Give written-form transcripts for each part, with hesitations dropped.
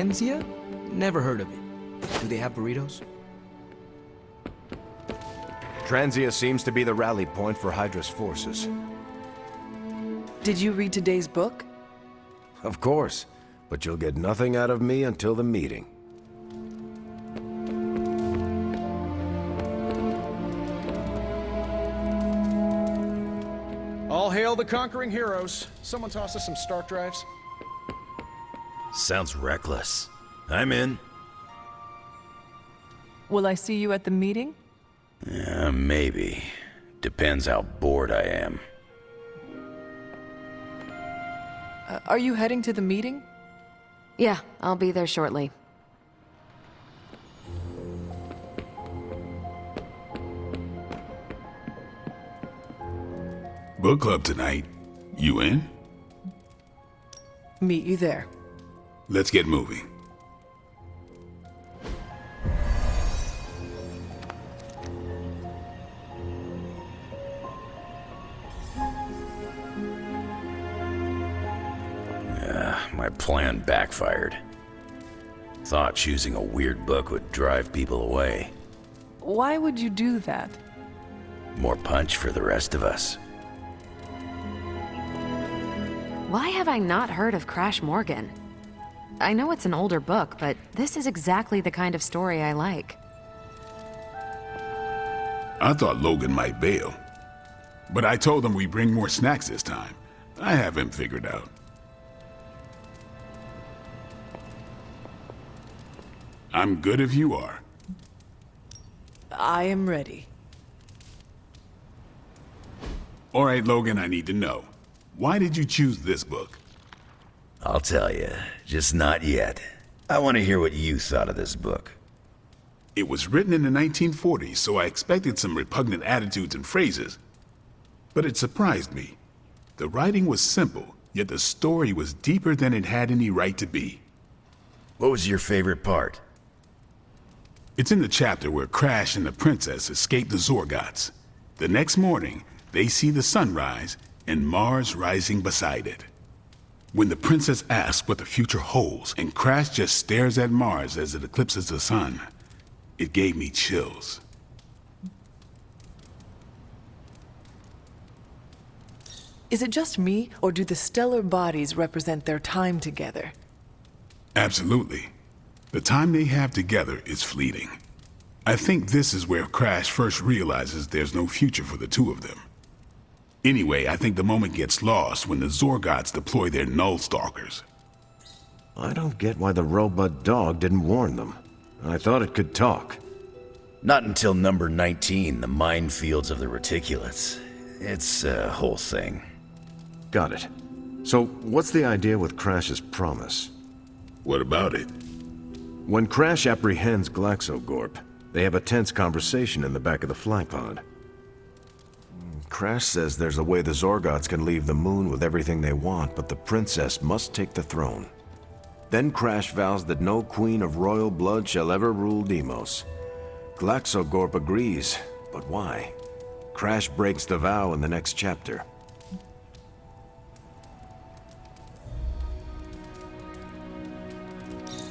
Transia? Never heard of it. Do they have burritos? Transia seems to be the rally point for Hydra's forces. Did you read today's book? Of course, but you'll get nothing out of me until the meeting. All hail the conquering heroes. Someone toss us some Stark drives. Sounds reckless. I'm in. Will I see you at the meeting? Maybe. Depends how bored I am. Are you heading to the meeting? Yeah, I'll be there shortly. Book club tonight. You in? Meet you there. Let's get moving. My plan backfired. Thought choosing a weird book would drive people away. Why would you do that? More punch for the rest of us. Why have I not heard of Crash Morgan? I know it's an older book, but this is exactly the kind of story I like. I thought Logan might bail. But I told him we bring more snacks this time. I have him figured out. I'm good if you are. I am ready. All right, Logan, I need to know. Why did you choose this book? I'll tell you, just not yet. I want to hear what you thought of this book. It was written in the 1940s, so I expected some repugnant attitudes and phrases. But it surprised me. The writing was simple, yet the story was deeper than it had any right to be. What was your favorite part? It's in the chapter where Crash and the princess escape the Zorgots. The next morning, they see the sun rise and Mars rising beside it. When the princess asks what the future holds and Crash just stares at Mars as it eclipses the sun, it gave me chills. Is it just me, or do the stellar bodies represent their time together? Absolutely. The time they have together is fleeting. I think this is where Crash first realizes there's no future for the two of them. Anyway, I think the moment gets lost when the Zorgots deploy their Null Stalkers. I don't get why the robot dog didn't warn them. I thought it could talk. Not until number 19, the minefields of the reticulates. It's a whole thing. Got it. So, what's the idea with Crash's promise? What about it? When Crash apprehends Glaxogorp, they have a tense conversation in the back of the flypod. Crash says there's a way the Zorgots can leave the moon with everything they want, but the princess must take the throne. Then Crash vows that no queen of royal blood shall ever rule Deimos. Glaxogorp agrees, but why? Crash breaks the vow in the next chapter.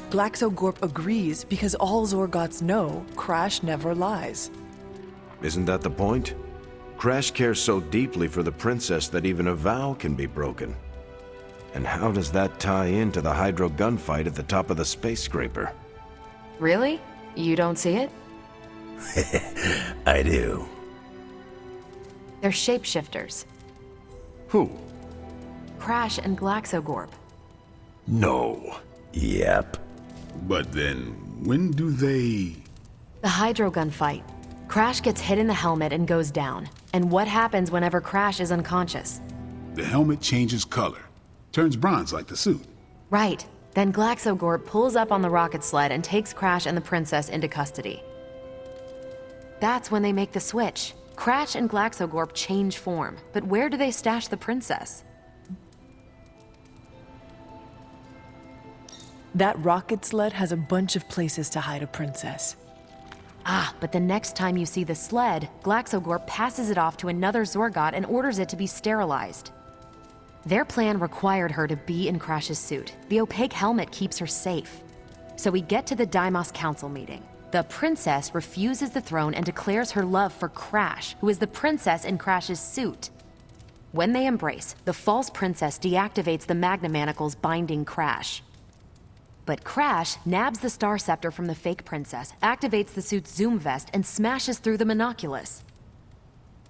Glaxogorp agrees because all Zorgots know Crash never lies. Isn't that the point? Crash cares so deeply for the princess that even a vow can be broken. And how does that tie into the Hydro gunfight at the top of the space scraper? Really? You don't see it? I do. They're shapeshifters. Who? Crash and Glaxogorp. No. Yep. But then, when do they... The Hydro gunfight. Crash gets hit in the helmet and goes down. And what happens whenever Crash is unconscious? The helmet changes color. Turns bronze like the suit. Right. Then Glaxogorp pulls up on the rocket sled and takes Crash and the princess into custody. That's when they make the switch. Crash and Glaxogorp change form, but where do they stash the princess? That rocket sled has a bunch of places to hide a princess. Ah, but the next time you see the sled, Glaxogorp passes it off to another Zorgot and orders it to be sterilized. Their plan required her to be in Crash's suit. The opaque helmet keeps her safe. So we get to the Deimos Council meeting. The princess refuses the throne and declares her love for Crash, who is the princess in Crash's suit. When they embrace, the false princess deactivates the Magna Manacles binding Crash. But Crash nabs the Star Scepter from the fake princess, activates the suit's zoom vest, and smashes through the monoculus.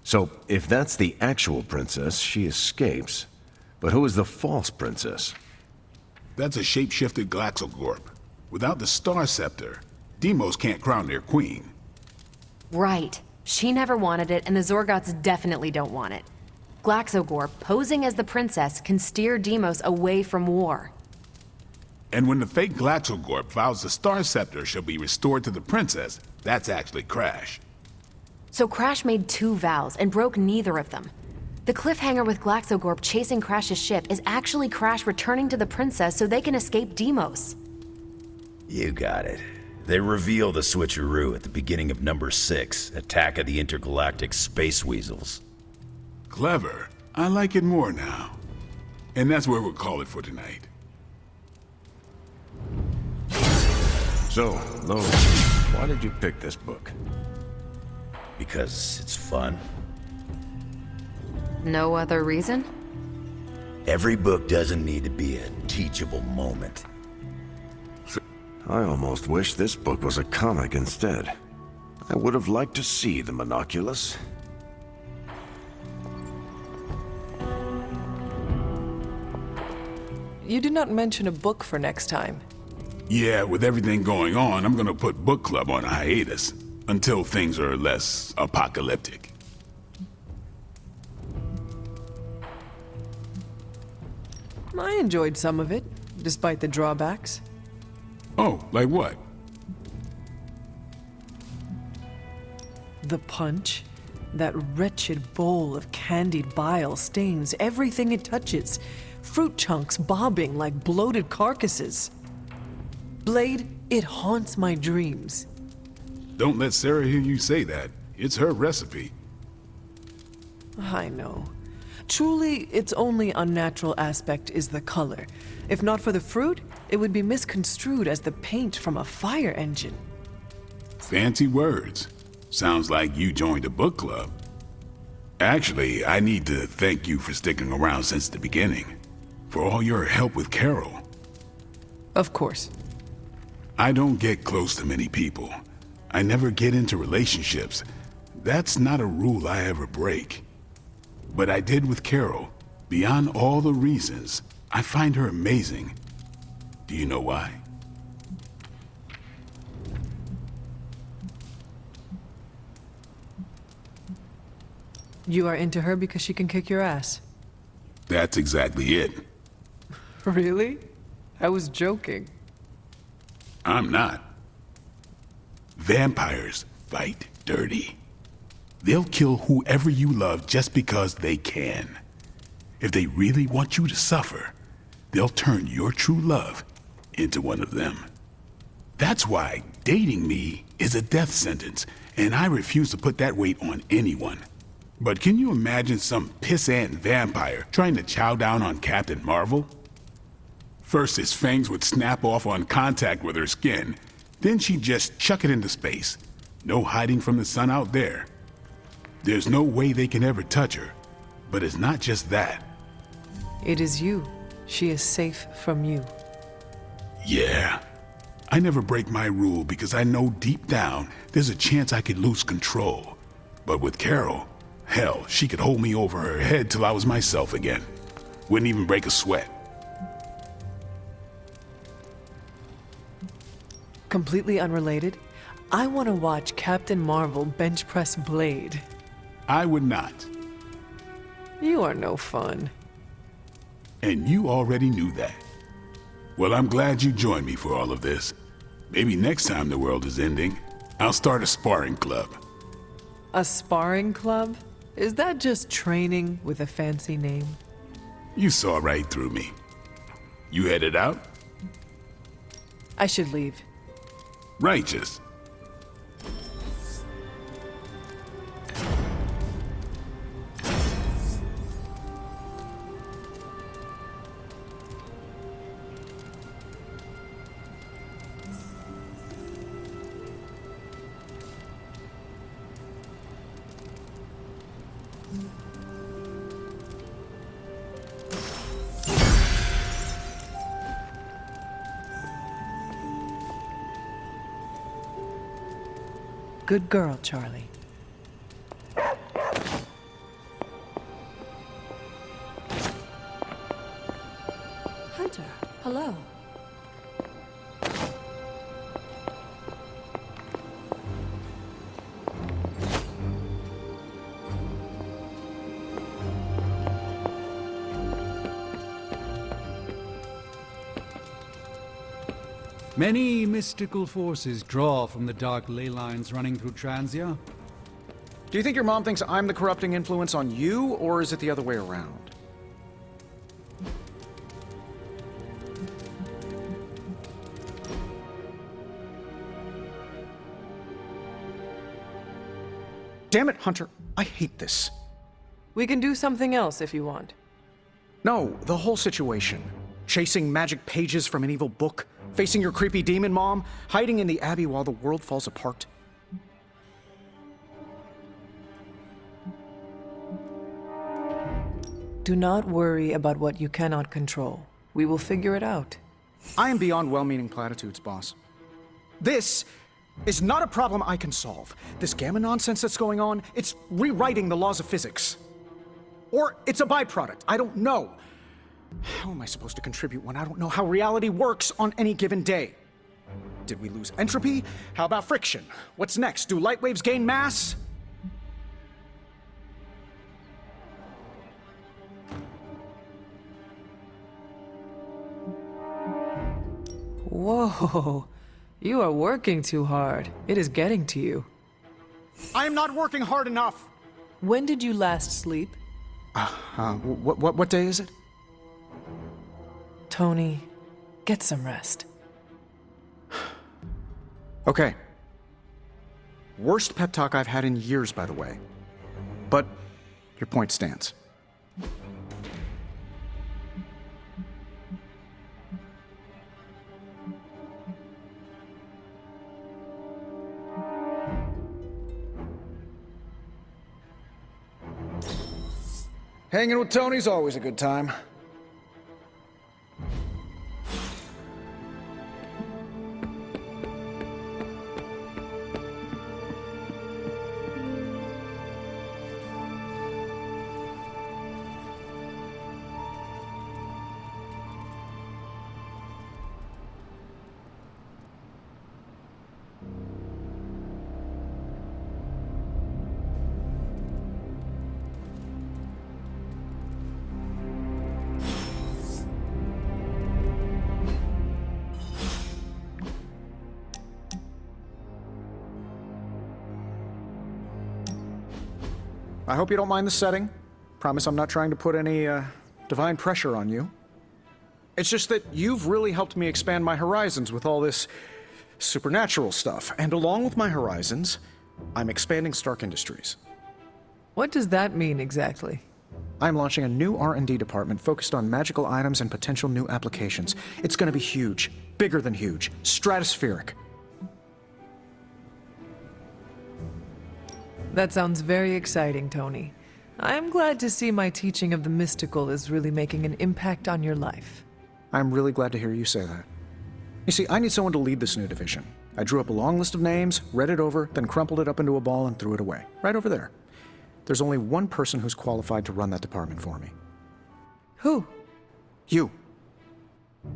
So, if that's the actual princess, she escapes. But who is the false princess? That's a shape-shifted Glaxogorp. Without the Star Scepter, Deimos can't crown their queen. Right. She never wanted it, and the Zorgots definitely don't want it. Glaxogorp, posing as the princess, can steer Deimos away from war. And when the fake Glaxogorp vows the Star Scepter shall be restored to the princess, that's actually Crash. So Crash made 2 vows and broke neither of them. The cliffhanger with Glaxogorp chasing Crash's ship is actually Crash returning to the princess so they can escape Deimos. You got it. They reveal the switcheroo at the beginning of number 6, Attack of the Intergalactic Space Weasels. Clever. I like it more now. And that's where we'll call it for tonight. So, Lo, why did you pick this book? Because it's fun. No other reason? Every book doesn't need to be a teachable moment. I almost wish this book was a comic instead. I would have liked to see the monoculus. You did not mention a book for next time. Yeah, with everything going on, I'm gonna put book club on a hiatus until things are less apocalyptic. I enjoyed some of it, despite the drawbacks. Oh, like what? The punch. That wretched bowl of candied bile stains everything it touches. Fruit chunks bobbing like bloated carcasses. Blade, it haunts my dreams. Don't let Sarah hear you say that. It's her recipe. I know. Truly, its only unnatural aspect is the color. If not for the fruit, it would be misconstrued as the paint from a fire engine. Fancy words. Sounds like you joined a book club. Actually, I need to thank you for sticking around since the beginning. For all your help with Carol. Of course. I don't get close to many people. I never get into relationships. That's not a rule I ever break. But I did with Carol. Beyond all the reasons, I find her amazing. Do you know why? You are into her because she can kick your ass. That's exactly it. Really? I was joking. I'm not. Vampires fight dirty. They'll kill whoever you love just because they can. If they really want you to suffer, they'll turn your true love into one of them. That's why dating me is a death sentence, and I refuse to put that weight on anyone. But can you imagine some pissant vampire trying to chow down on Captain Marvel? First, his fangs would snap off on contact with her skin. Then she'd just chuck it into space. No hiding from the sun out there. There's no way they can ever touch her. But it's not just that. It is you. She is safe from you. Yeah. I never break my rule because I know deep down there's a chance I could lose control. But with Carol, hell, she could hold me over her head till I was myself again. Wouldn't even break a sweat. Completely unrelated, I want to watch Captain Marvel bench press Blade. I would not. You are no fun. And you already knew that. Well, I'm glad you joined me for all of this. Maybe next time the world is ending, I'll start a sparring club. A sparring club? Is that just training with a fancy name? You saw right through me. You headed out? I should leave. Righteous. Good girl, Charlie. Hunter, hello. Many mystical forces draw from the dark ley lines running through Transia. Do you think your mom thinks I'm the corrupting influence on you, or is it the other way around? Damn it, Hunter. I hate this. We can do something else if you want. No, the whole situation. Chasing magic pages from an evil book, facing your creepy demon mom, hiding in the Abbey while the world falls apart. Do not worry about what you cannot control. We will figure it out. I am beyond well-meaning platitudes, boss. This is not a problem I can solve. This gamma nonsense that's going on, it's rewriting the laws of physics. Or it's a byproduct. I don't know. How am I supposed to contribute when I don't know how reality works on any given day? Did we lose entropy? How about friction? What's next? Do light waves gain mass? Whoa, you are working too hard. It is getting to you. I am not working hard enough. When did you last sleep? What day is it? Tony, get some rest. Okay. Worst pep talk I've had in years, by the way. But your point stands. Hanging with Tony's always a good time. I hope you don't mind the setting. Promise I'm not trying to put any, divine pressure on you. It's just that you've really helped me expand my horizons with all this supernatural stuff. And along with my horizons, I'm expanding Stark Industries. What does that mean exactly? I'm launching a new R&D department focused on magical items and potential new applications. It's gonna be huge. Bigger than huge. Stratospheric. That sounds very exciting, Tony. I'm glad to see my teaching of the mystical is really making an impact on your life. I'm really glad to hear you say that. You see, I need someone to lead this new division. I drew up a long list of names, read it over, then crumpled it up into a ball and threw it away. Right over there. There's only one person who's qualified to run that department for me. Who? You.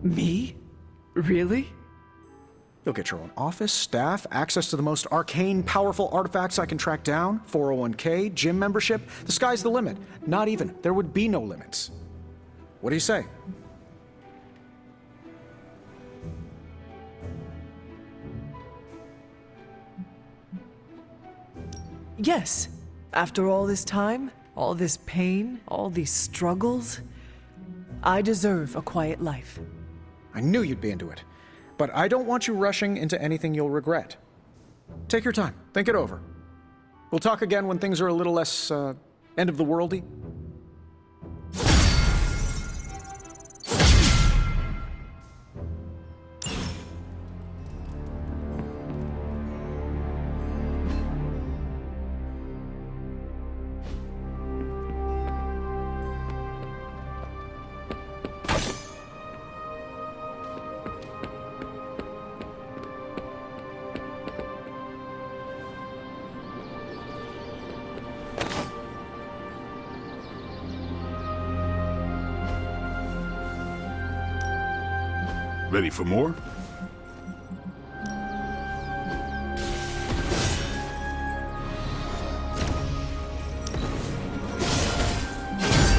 Me? Really? You'll get your own office, staff, access to the most arcane, powerful artifacts I can track down, 401k, gym membership. The sky's the limit. Not even. There would be no limits. What do you say? Yes. After all this time, all this pain, all these struggles, I deserve a quiet life. I knew you'd be into it. But I don't want you rushing into anything you'll regret. Take your time. Think it over. We'll talk again when things are a little less, end of the worldy. Ready for more?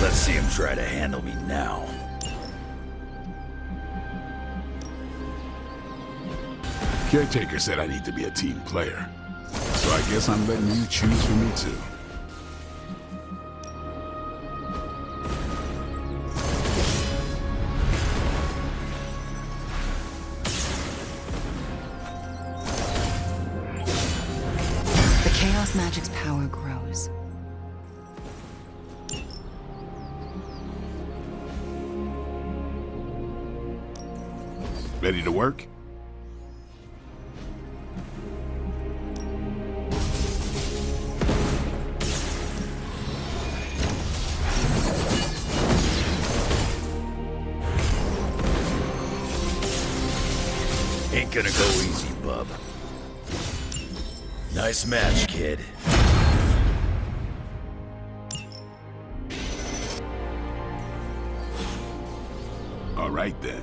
Let's see him try to handle me now. Caretaker said I need to be a team player. So I guess I'm letting you choose for me too. The chaos magic's power grows. Ready to work? Ain't gonna go easy, bub. Nice match, kid. All right then.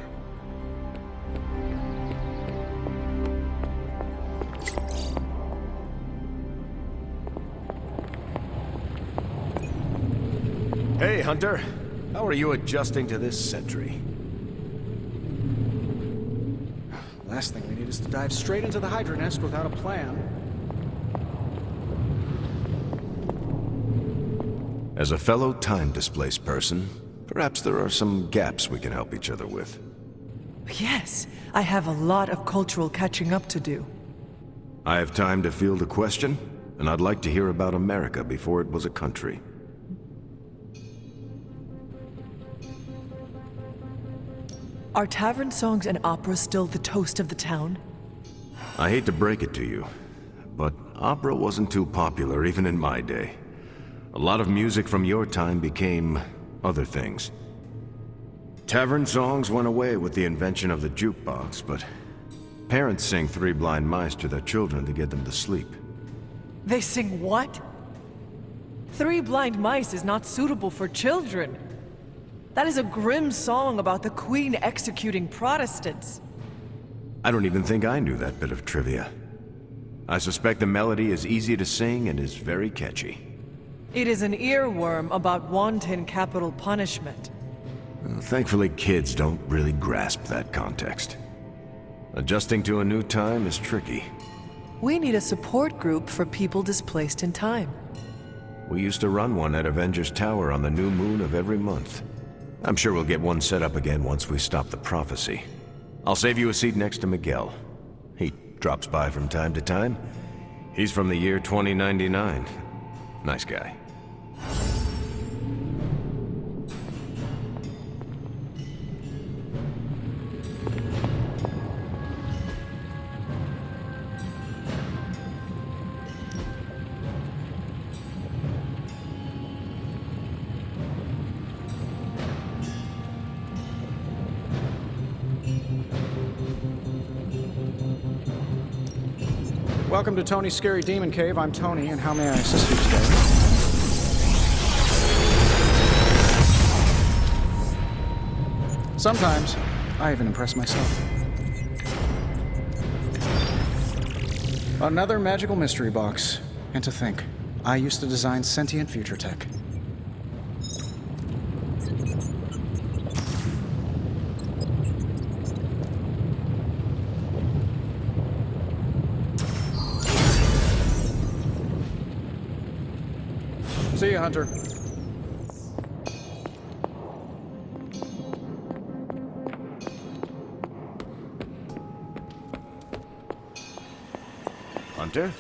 Hey, Hunter. How are you adjusting to this sentry? Last thing we need is to dive straight into the Hydra nest without a plan. As a fellow time-displaced person, perhaps there are some gaps we can help each other with. Yes, I have a lot of cultural catching up to do. I have time to field a question, and I'd like to hear about America before it was a country. Are tavern songs and opera still the toast of the town? I hate to break it to you, but opera wasn't too popular even in my day. A lot of music from your time became other things. Tavern songs went away with the invention of the jukebox, but parents sing Three Blind Mice to their children to get them to sleep. They sing what? Three Blind Mice is not suitable for children. That is a grim song about the Queen executing Protestants. I don't even think I knew that bit of trivia. I suspect the melody is easy to sing and is very catchy. It is an earworm about wanton capital punishment. Thankfully, kids don't really grasp that context. Adjusting to a new time is tricky. We need a support group for people displaced in time. We used to run one at Avengers Tower on the new moon of every month. I'm sure we'll get one set up again once we stop the prophecy. I'll save you a seat next to Miguel. He drops by from time to time. He's from the year 2099. Nice guy. Welcome to Tony's Scary Demon Cave. I'm Tony, and how may I assist you today? Sometimes, I even impress myself. Another magical mystery box. And to think, I used to design sentient future tech. See you, Hunter. Hunter?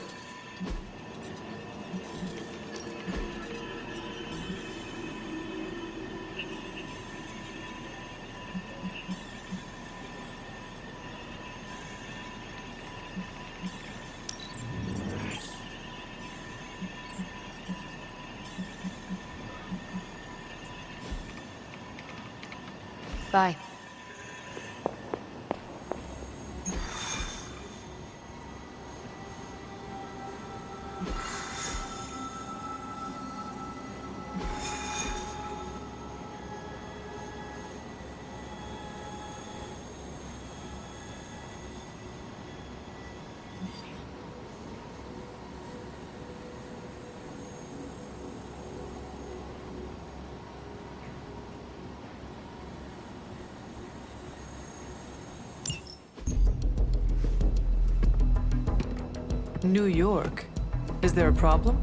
Bye. New York? Is there a problem?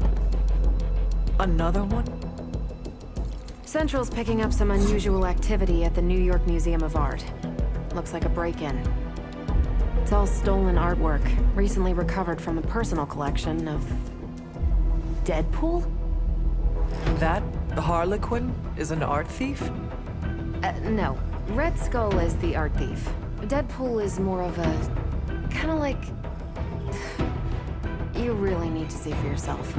Another one? Central's picking up some unusual activity at the New York Museum of Art. Looks like a break-in. It's all stolen artwork, recently recovered from the personal collection of... Deadpool? That Harlequin is an art thief? No. Red Skull is the art thief. Deadpool is more of a... kinda like... You really need to see for yourself.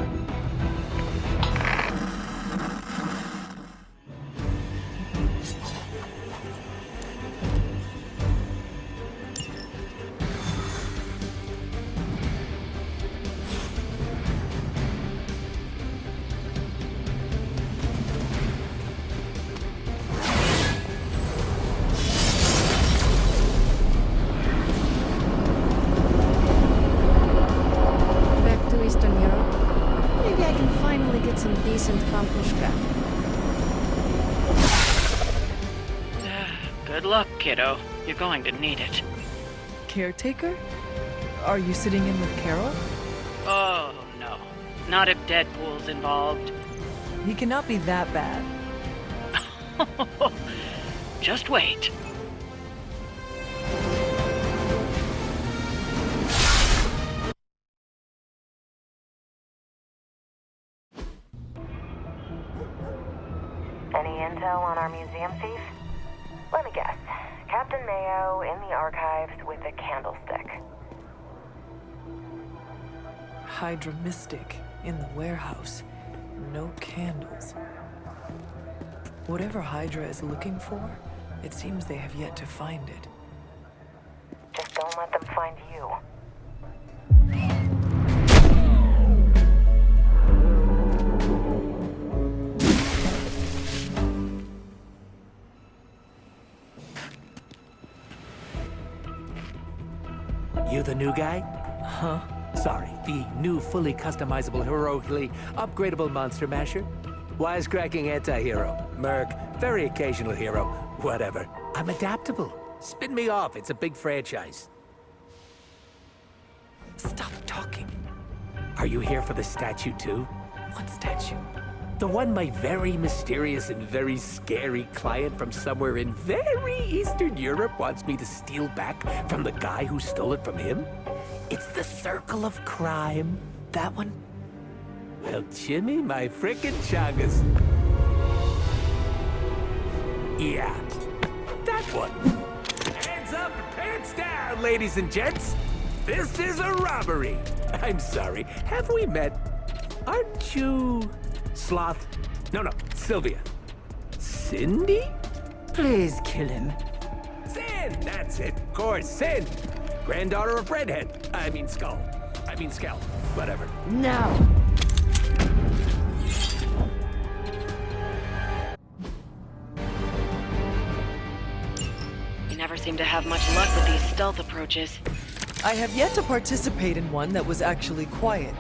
Some decent pampushka. Good luck, kiddo. You're going to need it. Caretaker? Are you sitting in with Carol? Oh, no. Not if Deadpool's involved. He cannot be that bad. Just wait. Any intel on our museum thief? Let me guess. Captain Mayo in the archives with a candlestick. Hydra Mystic in the warehouse. No candles. Whatever Hydra is looking for, it seems they have yet to find it. Just don't let them find you. You the new guy? Huh? Sorry, the new fully customizable, heroically upgradable monster masher? Wisecracking anti-hero. Merc, very occasional hero. Whatever. I'm adaptable. Spin me off, it's a big franchise. Stop talking. Are you here for the statue too? What statue? The one my very mysterious and very scary client from somewhere in very Eastern Europe wants me to steal back from the guy who stole it from him? It's the Circle of Crime. That one? Well, Jimmy, my frickin' chungus. Yeah, that one. Hands up and pants down, ladies and gents. This is a robbery. I'm sorry, have we met? Aren't you... Sloth? No, Sylvia. Cindy? Please kill him. Sin, that's it. Of course, Sin. Granddaughter of Redhead. I mean Skull. I mean Scalp. Whatever. No. You never seem to have much luck with these stealth approaches. I have yet to participate in one that was actually quiet.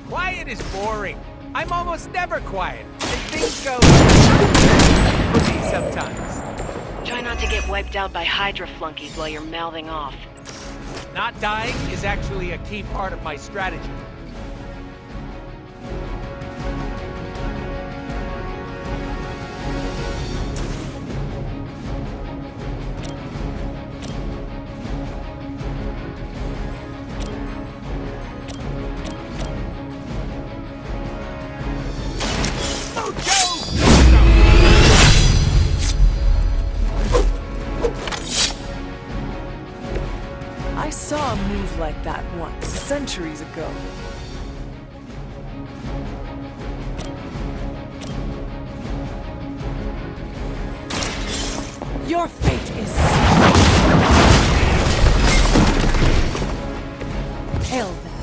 Quiet is boring. I'm almost never quiet. And things go for me sometimes. Try not to get wiped out by Hydra flunkies while you're mouthing off. Not dying is actually a key part of my strategy. I saw a move like that once, centuries ago. Your fate is sealed. Hail that.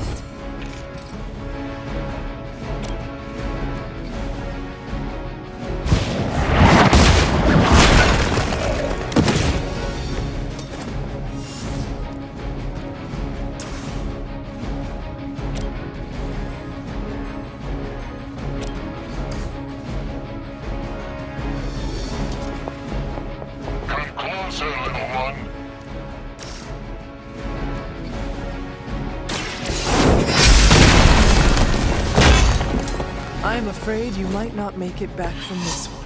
I'm afraid you might not make it back from this one.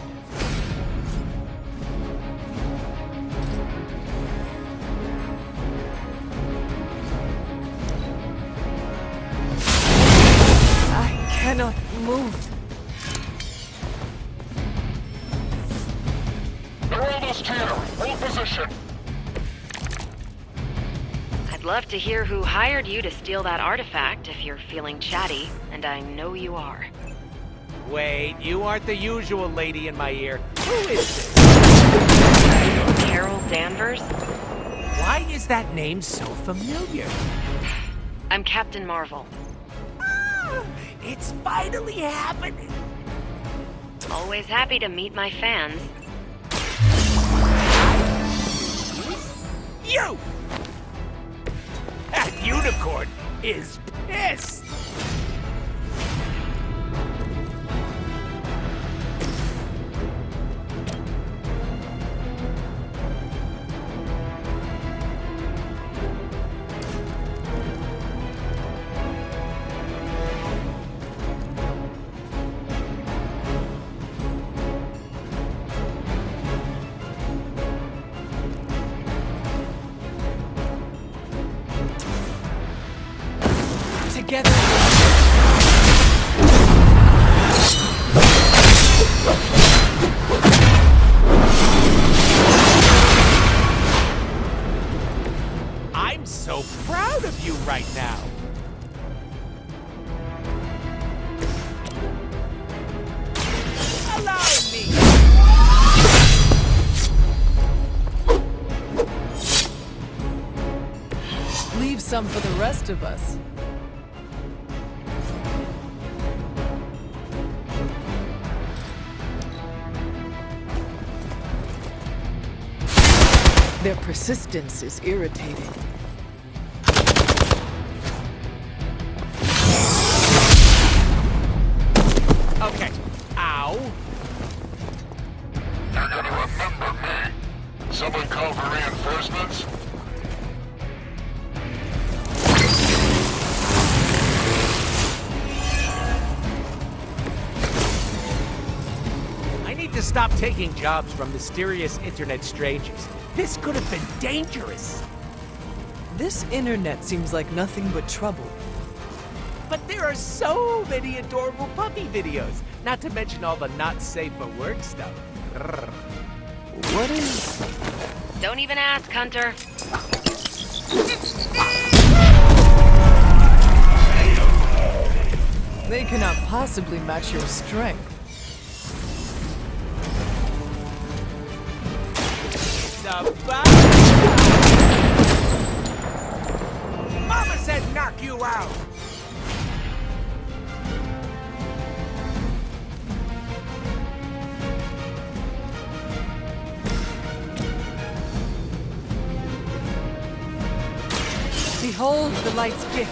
I cannot move. Geraldo scanner, hold position. I'd love to hear who hired you to steal that artifact if you're feeling chatty, and I know you are. Wait, you aren't the usual lady in my ear. Who is this? Carol Danvers? Why is that name so familiar? I'm Captain Marvel. It's finally happening! Always happy to meet my fans. You! That unicorn is pissed! Together. I'm so proud of you right now. Allow me. Leave some for the rest of us. Their persistence is irritating. Okay. Ow. You're gonna remember me. Someone call for reinforcements? I need to stop taking jobs from mysterious internet strangers. This could have been dangerous. This internet seems like nothing but trouble. But there are so many adorable puppy videos, not to mention all the not safe for work stuff. Grrr. What is... Don't even ask, Hunter. They cannot possibly match your strength. Mama said knock you out! Behold the light's gift.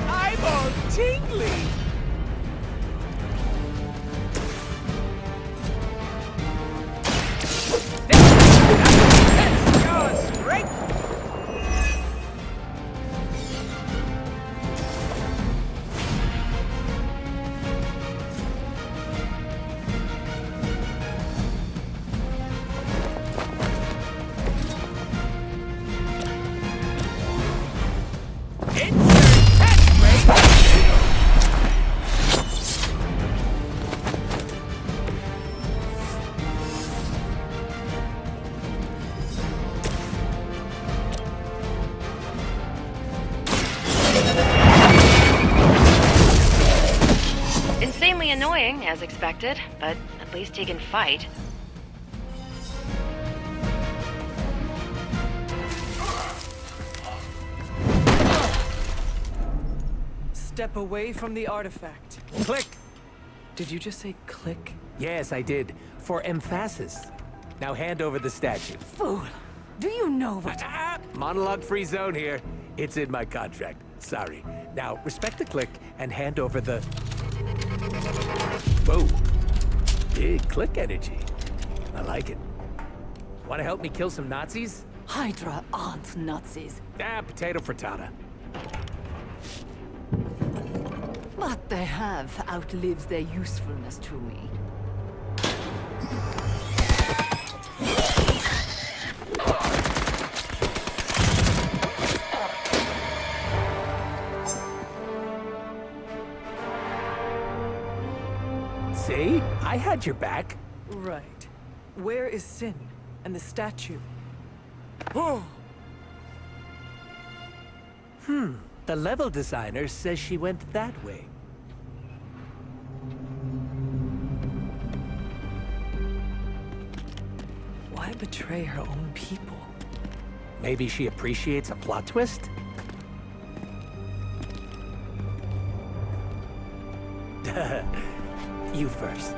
I'm all tingly! Insanely annoying, as expected, but at least he can fight. Step away from the artifact. Click! Did you just say click? Yes, I did. For emphasis. Now hand over the statue. Fool! Do you know what... Monologue-free zone here. It's in my contract. Sorry. Now, respect the click and hand over the... Whoa. Big click energy. I like it. Want to help me kill some Nazis? Hydra aren't Nazis. Potato frittata. But they have outlived their usefulness to me. See? I had your back. Right. Where is Sin and the statue? Oh. The level designer says she went that way. Why betray her own people? Maybe she appreciates a plot twist? You first.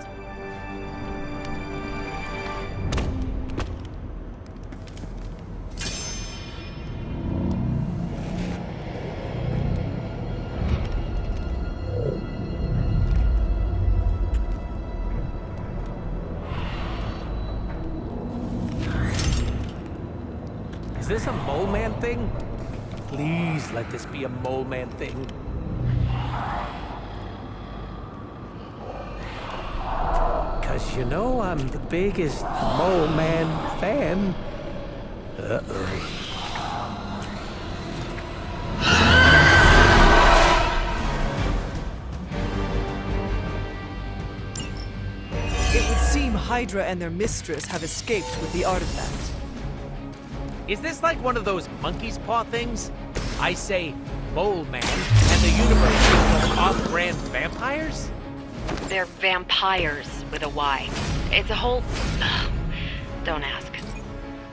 Is this a mole man thing? Please let this be a mole man thing. Cause you know I'm the biggest mole man fan. Uh-oh. It would seem Hydra and their mistress have escaped with the artifact. Is this like one of those monkey's paw things? I say mole man, and the universe thinks of off-brand vampires? They're vampires with a Y. It's a whole... Don't ask.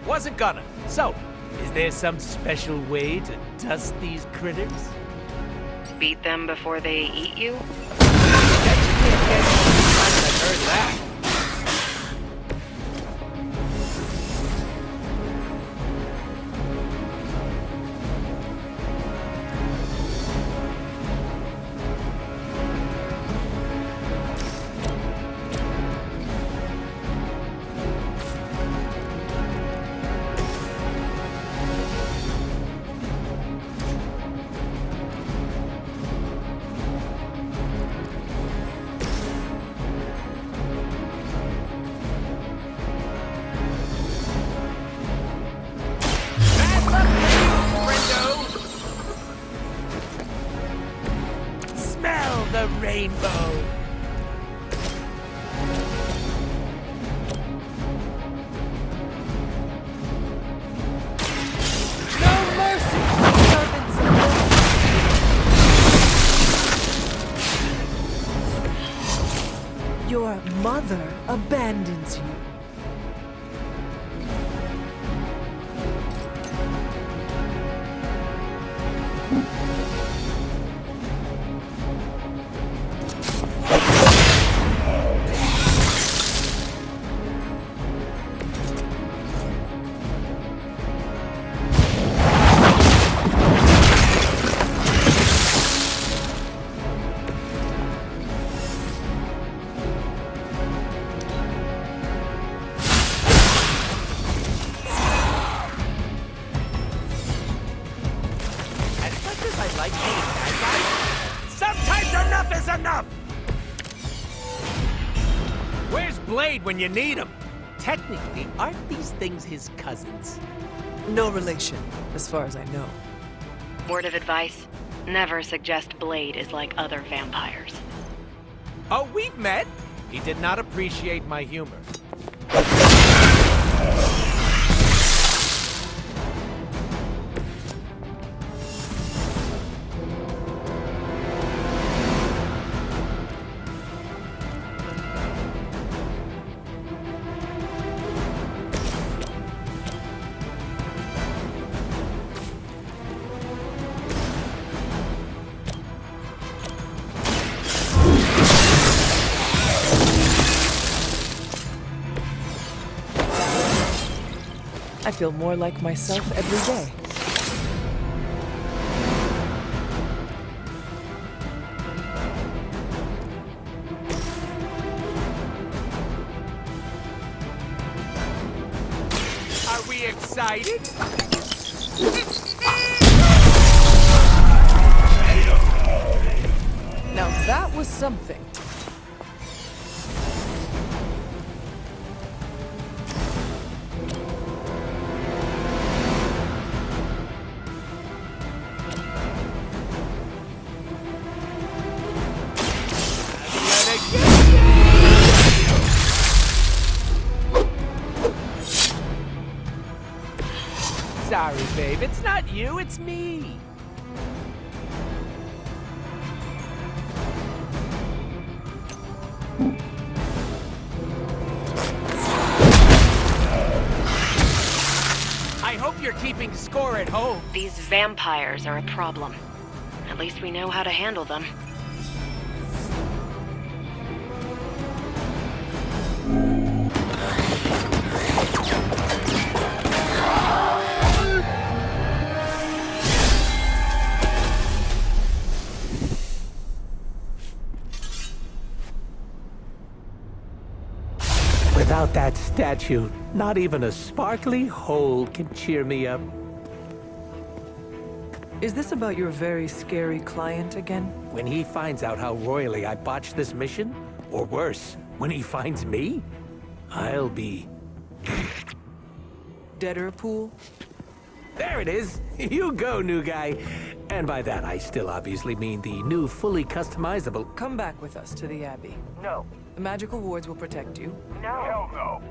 Wasn't gonna. So, is there some special way to dust these critters? Beat them before they eat you? I've heard that. The rainbow. No mercy, servants of the... Your mother abandons you. Sometimes enough is enough! Where's Blade when you need him? Technically, aren't these things his cousins? No relation, as far as I know. Word of advice, never suggest Blade is like other vampires. Oh, we've met? He did not appreciate my humor. I feel more like myself every day. Are we excited? something. Sorry, babe. It's not you, it's me. I hope you're keeping score at home. These vampires are a problem. At least we know how to handle them. Without that statue, not even a sparkly hole can cheer me up. Is this about your very scary client again? When he finds out how royally I botched this mission, or worse, when he finds me, I'll be... Deadpool? There it is! You go, new guy! And by that, I still obviously mean the new, fully customizable... Come back with us to the Abbey. No. The magical wards will protect you. No. Hell no.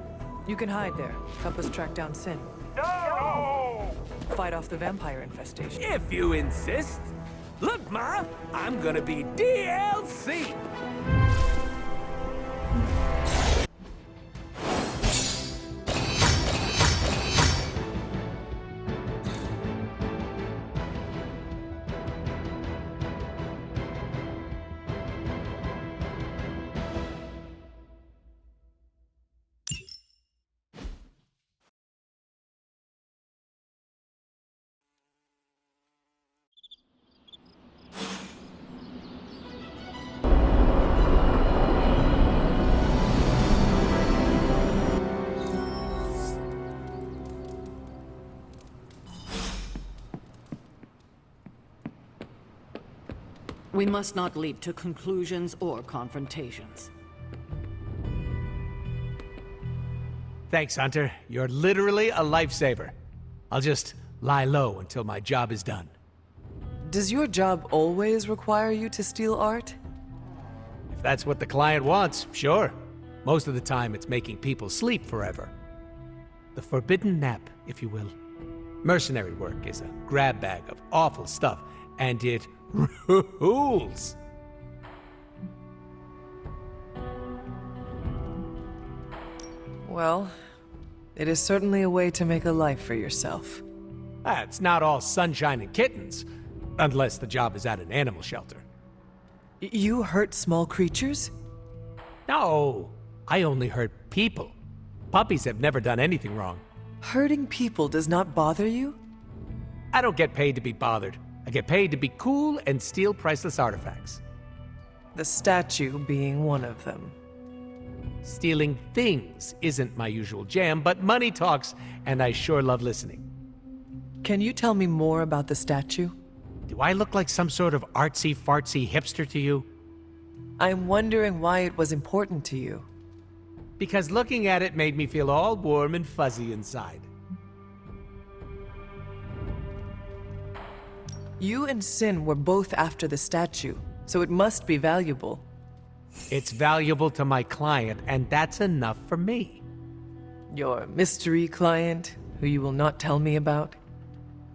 You can hide there. Help us track down Sin. No! Fight off the vampire infestation. If you insist. Look, Ma, I'm gonna be DLC! We must not leap to conclusions or confrontations. Thanks, Hunter. You're literally a lifesaver. I'll just lie low until my job is done. Does your job always require you to steal art? If that's what the client wants, sure. Most of the time, it's making people sleep forever. The forbidden nap, if you will. Mercenary work is a grab bag of awful stuff, and it rules. Well, it is certainly a way to make a life for yourself. It's not all sunshine and kittens, unless the job is at an animal shelter. You hurt small creatures? No, I only hurt people. Puppies have never done anything wrong. Hurting people does not bother you? I don't get paid to be bothered. I get paid to be cool and steal priceless artifacts. The statue being one of them. Stealing things isn't my usual jam, but money talks, and I sure love listening. Can you tell me more about the statue? Do I look like some sort of artsy-fartsy hipster to you? I'm wondering why it was important to you. Because looking at it made me feel all warm and fuzzy inside. You and Sin were both after the statue, so it must be valuable. It's valuable to my client, and that's enough for me. Your mystery client, who you will not tell me about?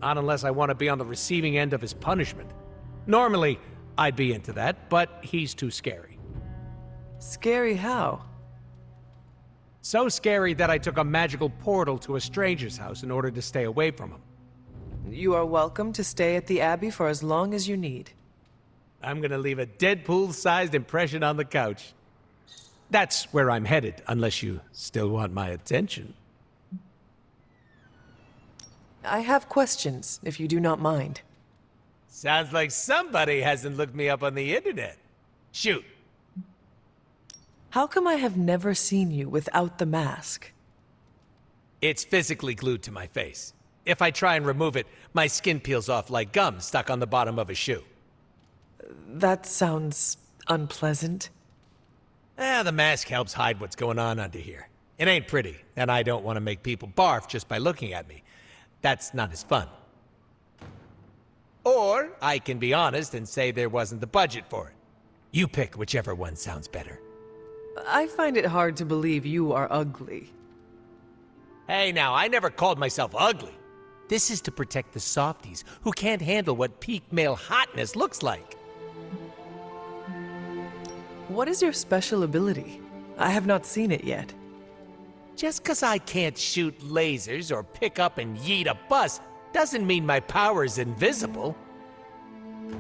Not unless I want to be on the receiving end of his punishment. Normally, I'd be into that, but he's too scary. Scary how? So scary that I took a magical portal to a stranger's house in order to stay away from him. You are welcome to stay at the Abbey for as long as you need. I'm gonna leave a Deadpool-sized impression on the couch. That's where I'm headed, unless you still want my attention. I have questions, if you do not mind. Sounds like somebody hasn't looked me up on the internet. Shoot. How come I have never seen you without the mask? It's physically glued to my face. If I try and remove it, my skin peels off like gum stuck on the bottom of a shoe. That sounds unpleasant? The mask helps hide what's going on under here. It ain't pretty, and I don't want to make people barf just by looking at me. That's not as fun. Or I can be honest and say there wasn't the budget for it. You pick whichever one sounds better. I find it hard to believe you are ugly. Hey now, I never called myself ugly. This is to protect the softies who can't handle what peak male hotness looks like. What is your special ability? I have not seen it yet. Just 'cause I can't shoot lasers or pick up and yeet a bus doesn't mean my power is invisible.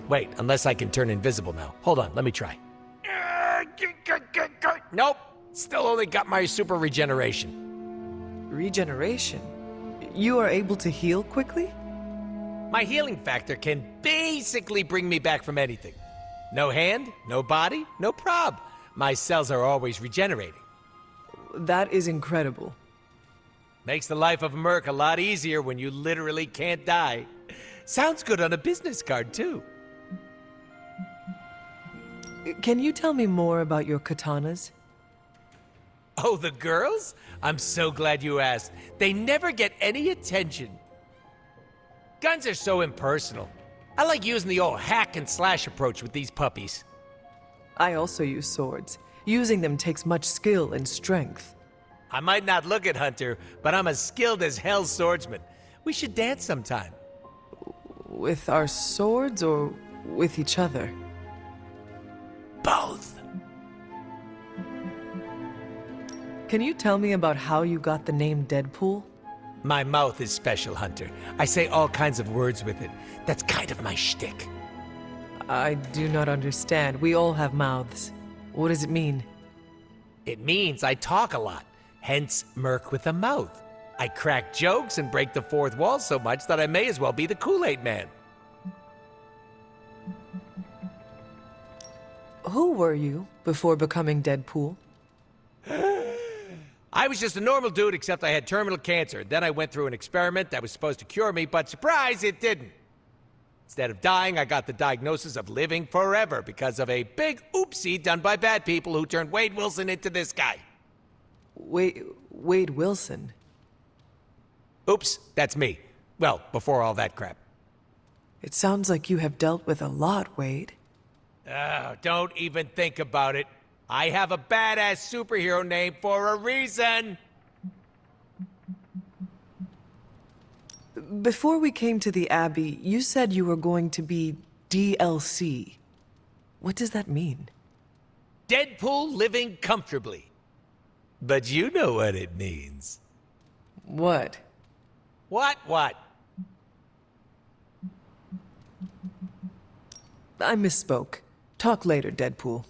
Wait, unless I can turn invisible now. Hold on, let me try. Nope, still only got my super regeneration. Regeneration? You are able to heal quickly? My healing factor can basically bring me back from anything. No hand, no body, no prob. My cells are always regenerating. That is incredible. Makes the life of a Merc a lot easier when you literally can't die. Sounds good on a business card, too. Can you tell me more about your katanas? Oh, the girls? I'm so glad you asked. They never get any attention. Guns are so impersonal. I like using the old hack and slash approach with these puppies. I also use swords. Using them takes much skill and strength. I might not look it, Hunter, but I'm as skilled as hell swordsman. We should dance sometime. With our swords or with each other? Both. Can you tell me about how you got the name Deadpool? My mouth is special, Hunter. I say all kinds of words with it. That's kind of my shtick. I do not understand. We all have mouths. What does it mean? It means I talk a lot. Hence, Merc with a mouth. I crack jokes and break the fourth wall so much that I may as well be the Kool-Aid Man. Who were you before becoming Deadpool? I was just a normal dude, except I had terminal cancer. Then I went through an experiment that was supposed to cure me, but surprise, it didn't. Instead of dying, I got the diagnosis of living forever because of a big oopsie done by bad people who turned Wade Wilson into this guy. Wade Wilson? Oops, that's me. Well, before all that crap. It sounds like you have dealt with a lot, Wade. Don't even think about it. I have a badass superhero name for a reason. Before we came to the Abbey, you said you were going to be DLC. What does that mean? Deadpool living comfortably. But you know what it means. What? What? I misspoke. Talk later, Deadpool.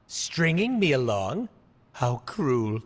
Stringing me along? How cruel.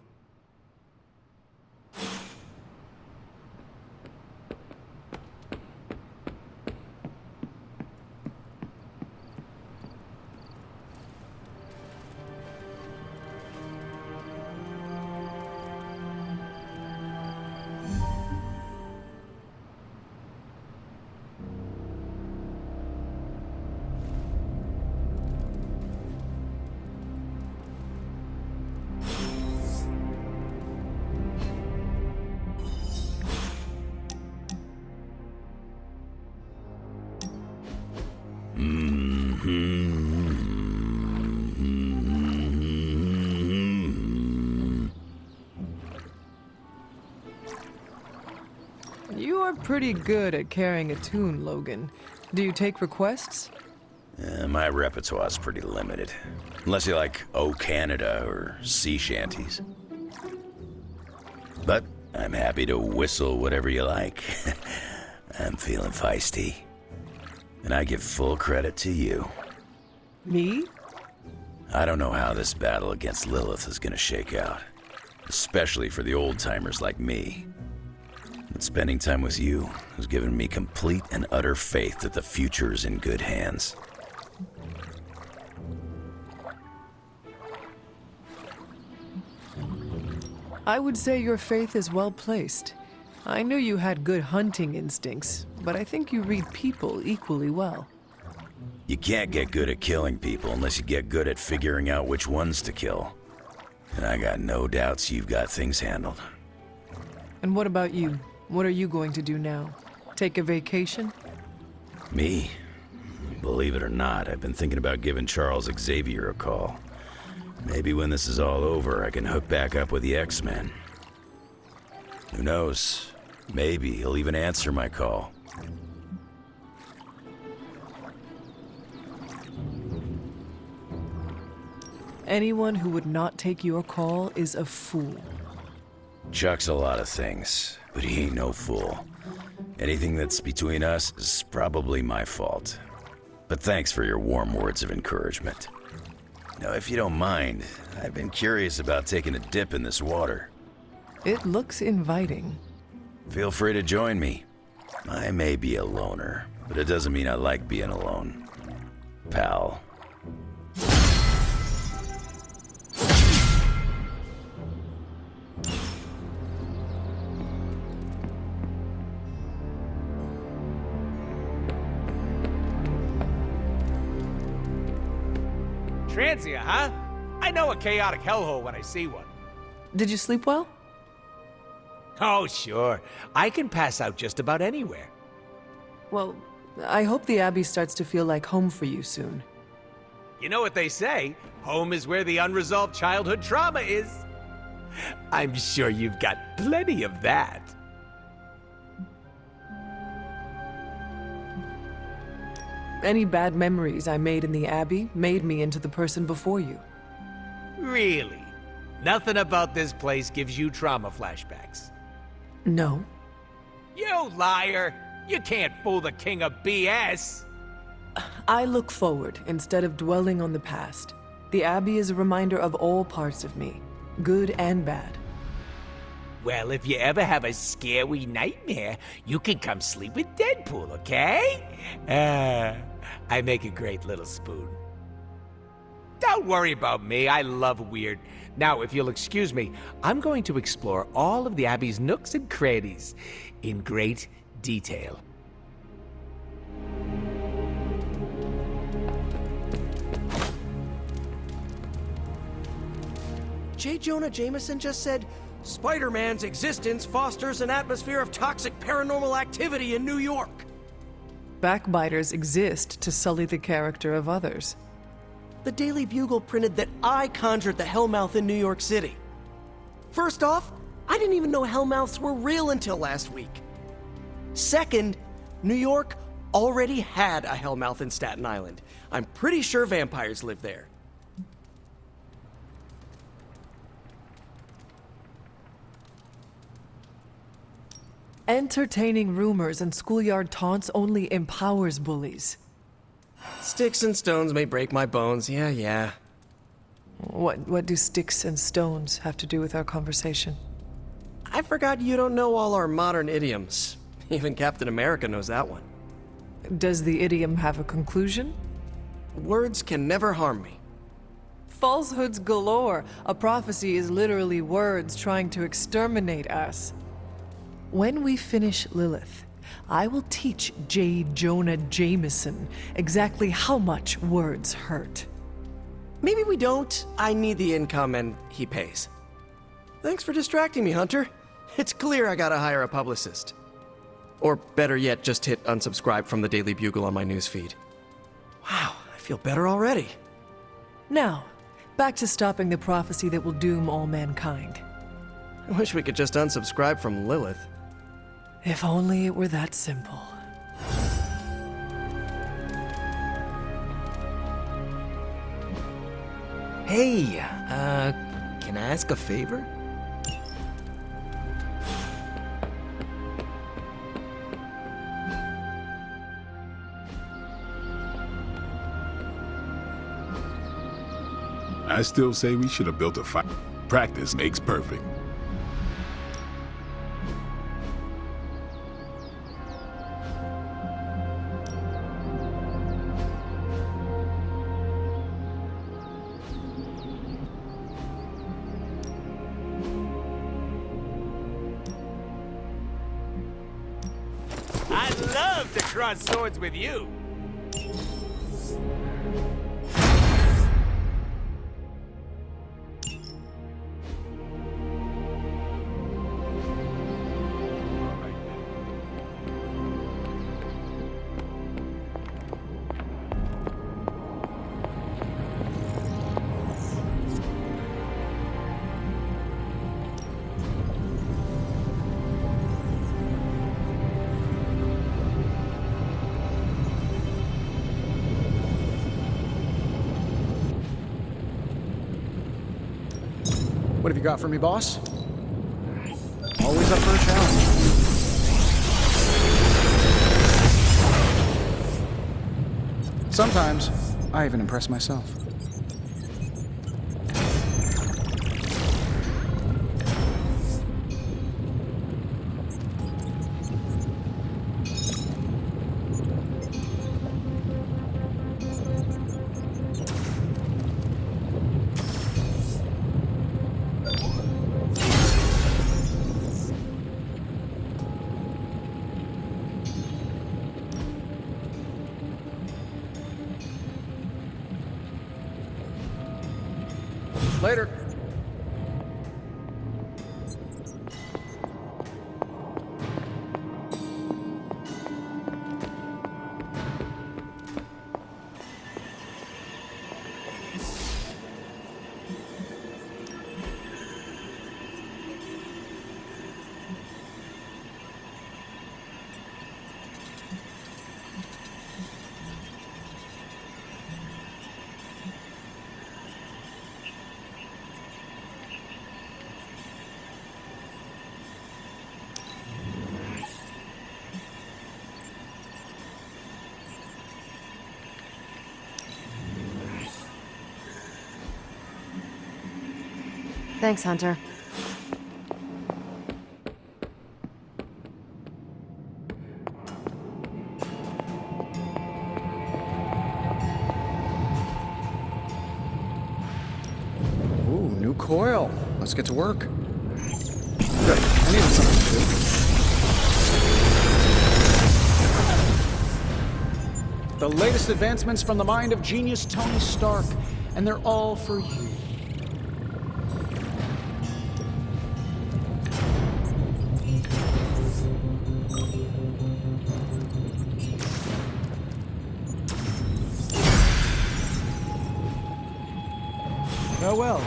You are pretty good at carrying a tune, Logan. Do you take requests? My repertoire's pretty limited. Unless you like O Canada or sea shanties. But I'm happy to whistle whatever you like. I'm feeling feisty. And I give full credit to you. Me? I don't know how this battle against Lilith is gonna shake out. Especially for the old-timers like me. But spending time with you has given me complete and utter faith that the future is in good hands. I would say your faith is well placed. I knew you had good hunting instincts, but I think you read people equally well. You can't get good at killing people unless you get good at figuring out which ones to kill. And I got no doubts you've got things handled. And what about you? What are you going to do now? Take a vacation? Me? Believe it or not, I've been thinking about giving Charles Xavier a call. Maybe when this is all over, I can hook back up with the X-Men. Who knows? Maybe he'll even answer my call. Anyone who would not take your call is a fool. Chuck's a lot of things, but he ain't no fool. Anything that's between us is probably my fault. But thanks for your warm words of encouragement. Now, if you don't mind, I've been curious about taking a dip in this water. It looks inviting. Feel free to join me. I may be a loner, but it doesn't mean I like being alone. Pal. Transia, huh? I know a chaotic hellhole when I see one. Did you sleep well? Oh, sure. I can pass out just about anywhere. Well, I hope the Abbey starts to feel like home for you soon. You know what they say? Home is where the unresolved childhood trauma is. I'm sure you've got plenty of that. Any bad memories I made in the Abbey made me into the person before you. Really? Nothing about this place gives you trauma flashbacks? No. You liar! You can't fool the king of BS! I look forward instead of dwelling on the past. The Abbey is a reminder of all parts of me, good and bad. Well, if you ever have a scary nightmare, you can come sleep with Deadpool, okay? I make a great little spoon. Don't worry about me, I love weird. Now, if you'll excuse me, I'm going to explore all of the Abbey's nooks and crannies in great detail. J. Jonah Jameson just said, Spider-Man's existence fosters an atmosphere of toxic paranormal activity in New York. Backbiters exist to sully the character of others. The Daily Bugle printed that I conjured the Hellmouth in New York City. First off, I didn't even know Hellmouths were real until last week. Second, New York already had a Hellmouth in Staten Island. I'm pretty sure vampires live there. Entertaining rumors and schoolyard taunts only empowers bullies. Sticks and stones may break my bones, yeah. What do sticks and stones have to do with our conversation? I forgot you don't know all our modern idioms. Even Captain America knows that one. Does the idiom have a conclusion? Words can never harm me. Falsehoods galore. A prophecy is literally words trying to exterminate us. When we finish Lilith, I will teach J. Jonah Jameson exactly how much words hurt. Maybe we don't. I need the income and he pays. Thanks for distracting me, Hunter. It's clear I gotta hire a publicist. Or better yet, just hit unsubscribe from the Daily Bugle on my newsfeed. Wow, I feel better already. Now, back to stopping the prophecy that will doom all mankind. I wish we could just unsubscribe from Lilith. If only it were that simple. Hey, can I ask a favor? I still say we should have built a fight. Practice makes perfect. I'd love to cross swords with you. What have you got for me, boss? Always up for a challenge. Sometimes, I even impress myself. Later. Thanks, Hunter. Ooh, new coil. Let's get to work. Good. I needed something to do. The latest advancements from the mind of genius Tony Stark, and they're all for you. Oh well.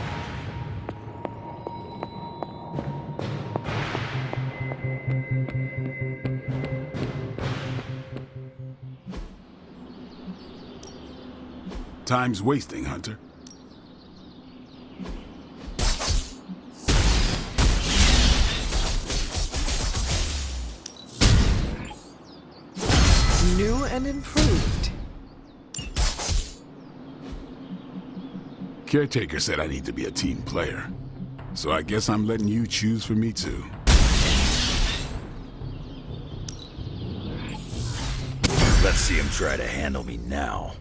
Time's wasting, Hunter. New and improved. Caretaker said I need to be a team player. So I guess I'm letting you choose for me too. Let's see him try to handle me now.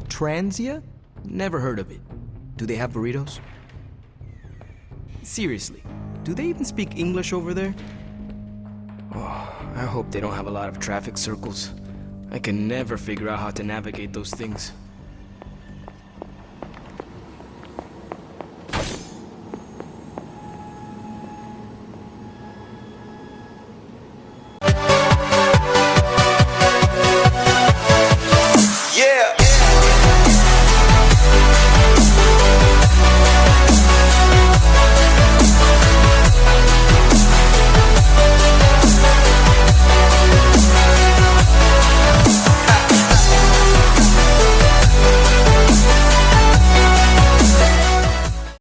Transia? Never heard of it. Do they have burritos? Seriously, do they even speak English over there? Oh, I hope they don't have a lot of traffic circles. I can never figure out how to navigate those things.